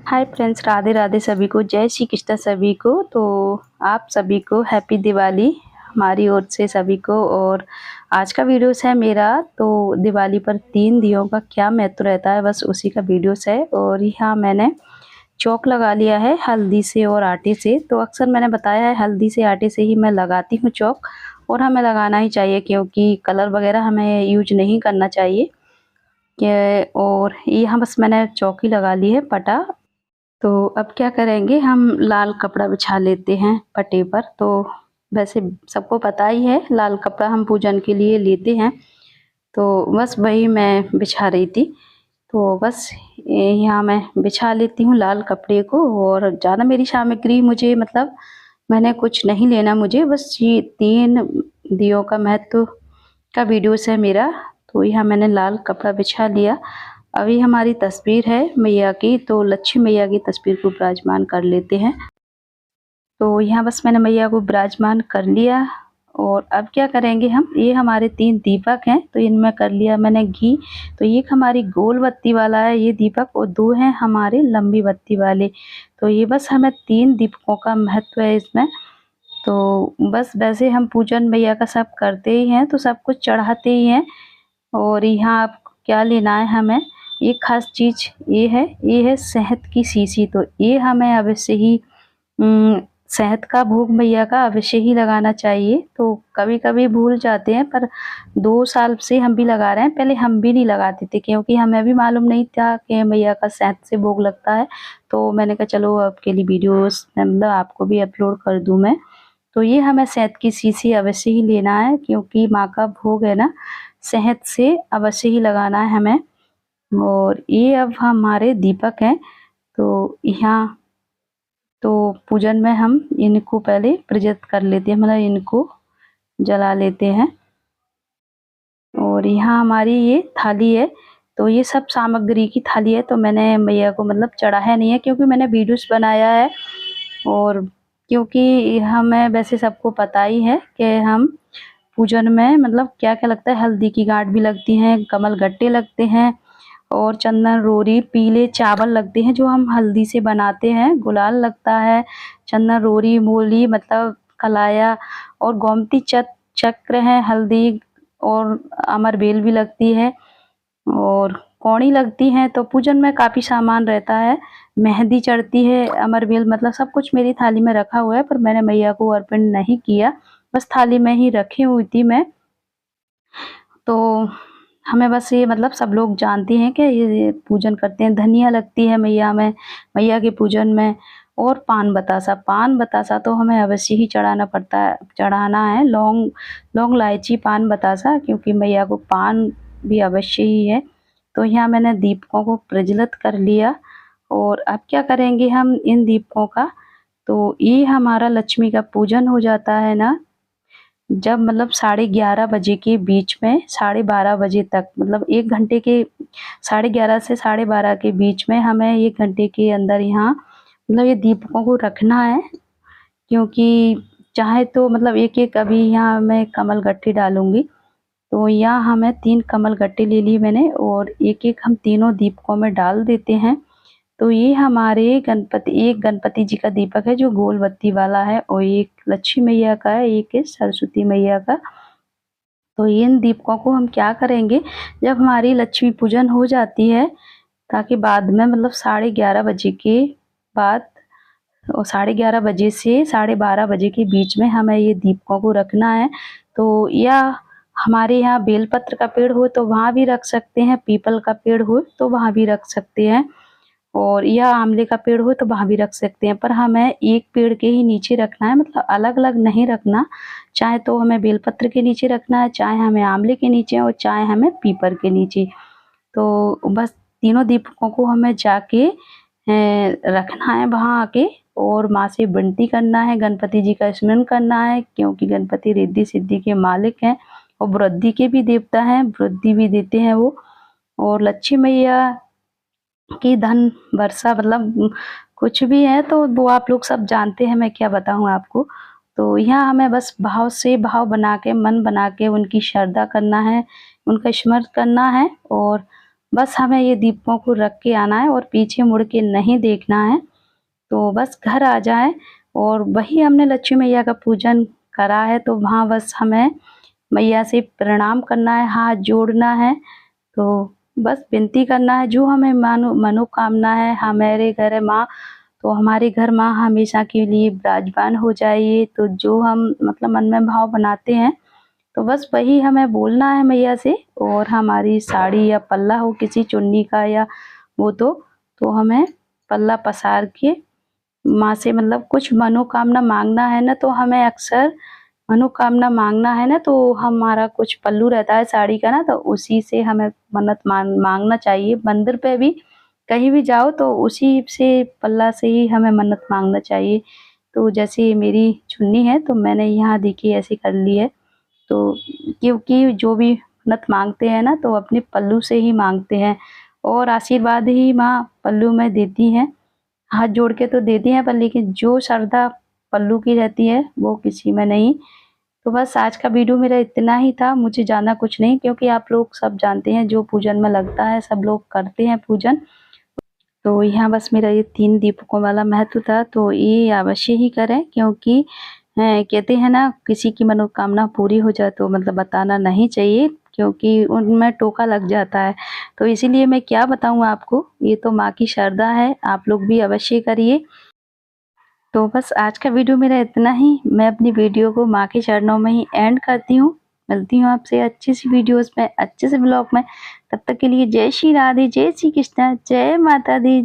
Hi friends, Radhe Radhe सभी को, जय श्री कृष्ण सभी को। तो आप सभी को हैप्पी दिवाली हमारी ओर से सभी को। और आज का वीडियोस है मेरा। तो दिवाली पर 3 दियों का क्या महत्व रहता है, बस उसी का वीडियोस है। और यहाँ मैंने चौक लगा लिया है हल्दी से और आटे से। तो अक्सर मैंने बताया है हल्दी से आटे से ही मैं लगाती हूँ चौक, और हमें लगाना ही चाहिए क्योंकि कलर वगैरह हमें यूज नहीं करना चाहिए। और यहाँ बस मैंने चौक ही लगा ली है पटा। तो अब क्या करेंगे, हम लाल कपड़ा बिछा लेते हैं पटे पर। तो वैसे सबको पता ही है लाल कपड़ा हम पूजन के लिए लेते हैं। तो बस वही मैं बिछा रही थी। तो बस यहाँ मैं बिछा लेती हूँ लाल कपड़े को। और ज़्यादा मेरी सामग्री मुझे मतलब मैंने कुछ नहीं लेना, मुझे बस ये 3 दियों का महत्व का वीडियोस है मेरा। तो यहाँ मैंने लाल कपड़ा बिछा लिया। अभी हमारी तस्वीर है मैया की, तो लक्ष्मी मैया की तस्वीर को विराजमान कर लेते हैं। तो यहाँ बस मैंने मैया को विराजमान कर लिया। और अब क्या करेंगे हम, ये हमारे 3 दीपक हैं तो इनमें कर लिया मैंने घी। तो एक हमारी गोल बत्ती वाला है ये दीपक, और 2 हैं हमारे लंबी बत्ती वाले। तो ये बस हमें 3 दीपकों का महत्व है इसमें। तो बस वैसे हम पूजन मैया का सब करते ही हैं, तो सब कुछ चढ़ाते ही हैं। और यहाँ आप क्या लेना है हमें, एक खास चीज़ ये है शहद की शीशी। तो ये हमें अवश्य ही शहद का भोग मैया का अवश्य ही लगाना चाहिए। तो कभी-कभी भूल जाते हैं, पर 2 साल से हम भी लगा रहे हैं। पहले हम भी नहीं लगाते थे क्योंकि हमें भी मालूम नहीं था कि मैया का शहद से भोग लगता है। तो मैंने कहा चलो आपके लिए वीडियोस मतलब आपको भी अपलोड कर दूँ मैं। तो ये हमें शहद की शीशी अवश्य ही लेना है क्योंकि माँ का भोग है ना, शहद से अवश्य ही लगाना है हमें। और ये अब हमारे दीपक हैं। तो यहाँ तो पूजन में हम इनको पहले प्रज्वलित कर लेते हैं, मतलब इनको जला लेते हैं। और यहाँ हमारी ये थाली है। तो ये सब सामग्री की थाली है। तो मैंने मैया को मतलब चढ़ाया नहीं है क्योंकि मैंने वीडियोस बनाया है। और क्योंकि हमें वैसे सबको पता ही है कि हम पूजन में मतलब क्या-क्या लगता है, हल्दी की गांठ भी लगती हैं, कमल गट्टे लगते हैं, और चंदन रोरी, पीले चावल लगते हैं जो हम हल्दी से बनाते हैं, गुलाल लगता है, चंदन रोरी, मूली मतलब कलाया, और गोमती चक्र है, हल्दी और अमर बेल भी लगती है, और कौड़ी लगती है। तो पूजन में काफ़ी सामान रहता है, मेहंदी चढ़ती है, अमर बेल मतलब सब कुछ मेरी थाली में रखा हुआ है, पर मैंने मैया को अर्पण नहीं किया, बस थाली में ही रखी हुई थी मैं। तो हमें बस ये मतलब सब लोग जानते हैं कि ये पूजन करते हैं। धनिया लगती है मैया में, मैया के पूजन में। और पान बतासा तो हमें अवश्य ही चढ़ाना पड़ता है, चढ़ाना है। लौंग लौंग इलायची पान बतासा, क्योंकि मैया को पान भी अवश्य ही है। तो यहाँ मैंने दीपकों को प्रज्वलित कर लिया। और अब क्या करेंगे हम इन दीपकों का, तो ये हमारा लक्ष्मी का पूजन हो जाता है ना, जब मतलब 11:30 बजे के बीच में 12:30 बजे तक, मतलब 1 घंटे के 11:30 से 12:30 के बीच में हमें 1 घंटे के अंदर यहाँ मतलब ये दीपकों को रखना है। क्योंकि चाहे तो मतलब एक-एक अभी यहाँ मैं कमल गट्टे डालूँगी। तो यहाँ हमें 3 कमल गट्टे ले लिए मैंने, और एक-एक हम तीनों दीपकों में डाल देते हैं। तो ये हमारे एक गणपति जी का दीपक है जो गोल बत्ती वाला है, और एक लक्ष्मी मैया का है, एक है सरस्वती मैया का। तो इन दीपकों को हम क्या करेंगे, जब हमारी लक्ष्मी पूजन हो जाती है, ताकि बाद में मतलब 11:30 बजे के बाद, और 11:30 बजे से 12:30 बजे के बीच में हमें ये दीपकों को रखना है। तो या हमारे यहाँ बेलपत्र का पेड़ हो तो वहाँ भी रख सकते हैं, पीपल का पेड़ हो तो वहाँ भी रख सकते हैं, और या आंवले का पेड़ हो तो वहाँ भी रख सकते हैं। पर हमें एक पेड़ के ही नीचे रखना है, मतलब अलग-अलग नहीं रखना। चाहे तो हमें बेलपत्र के नीचे रखना है, चाहे हमें आंवले के नीचे, और चाहे हमें पीपल के नीचे। तो बस तीनों दीपकों को हमें जाके रखना है वहाँ आके, और माँ से विनती करना है, गणपति जी का स्मरण करना है, क्योंकि गणपति रिद्धि सिद्धि के मालिक हैं और वृद्धि के भी देवता हैं, वृद्धि भी देते हैं वो। और लक्ष्मी मैया की धन वर्षा मतलब कुछ भी है तो वो आप लोग सब जानते हैं, मैं क्या बताऊँ आपको। तो यहाँ हमें बस भाव से भाव बना के, मन बना के उनकी श्रद्धा करना है, उनका स्मरण करना है, और बस हमें ये दीपों को रख के आना है और पीछे मुड़ के नहीं देखना है। तो बस घर आ जाए और वही हमने लक्ष्मी मैया का पूजन करा है, तो वहाँ बस हमें मैया से प्रणाम करना है, हाथ जोड़ना है। तो बस विनती करना है, जो हमें मनोकामना है, हमारे घर है माँ, तो हमारे घर माँ हमेशा के लिए विराजमान हो जाइए। तो जो हम मतलब मन में भाव बनाते हैं, तो बस वही हमें बोलना है मैया से। और हमारी साड़ी या पल्ला हो किसी चुन्नी का या वो तो हमें पल्ला पसार के माँ से मतलब कुछ मनोकामना मांगना है ना, तो हमें अक्सर मनोकामना मांगना है ना, तो हमारा कुछ पल्लू रहता है साड़ी का ना, तो उसी से हमें मन्नत मांगना चाहिए। मंदिर पे भी कहीं भी जाओ तो उसी से पल्ला से ही हमें मन्नत मांगना चाहिए। तो जैसे मेरी चुन्नी है तो मैंने यहाँ देखिए ऐसे कर ली है। तो क्योंकि जो भी मन्नत मांगते हैं ना, तो अपने पल्लू से ही मांगते हैं और आशीर्वाद ही माँ पल्लू में देती हैं। हाथ जोड़ के तो देती हैं, पर लेकिन जो श्रद्धा पल्लू की रहती है वो किसी में नहीं। तो बस आज का वीडियो मेरा इतना ही था, मुझे ज़्यादा कुछ नहीं, क्योंकि आप लोग सब जानते हैं जो पूजन में लगता है सब लोग करते हैं पूजन। तो यहाँ बस मेरा ये 3 दीपकों वाला महत्व था, तो ये अवश्य ही करें, क्योंकि कहते हैं ना किसी की मनोकामना पूरी हो जाए तो मतलब बताना नहीं चाहिए, क्योंकि उनमें टोका लग जाता है। तो इसीलिए मैं क्या बताऊँ आपको, ये तो माँ की श्रद्धा है, आप लोग भी अवश्य करिए। तो बस आज का वीडियो मेरा इतना ही। मैं अपनी वीडियो को माँ के चरणों में ही एंड करती हूँ। मिलती हूँ आपसे अच्छी सी वीडियोस में, अच्छे से ब्लॉग में। तब तक के लिए जय श्री राधे, जय श्री कृष्णा, जय माता दी।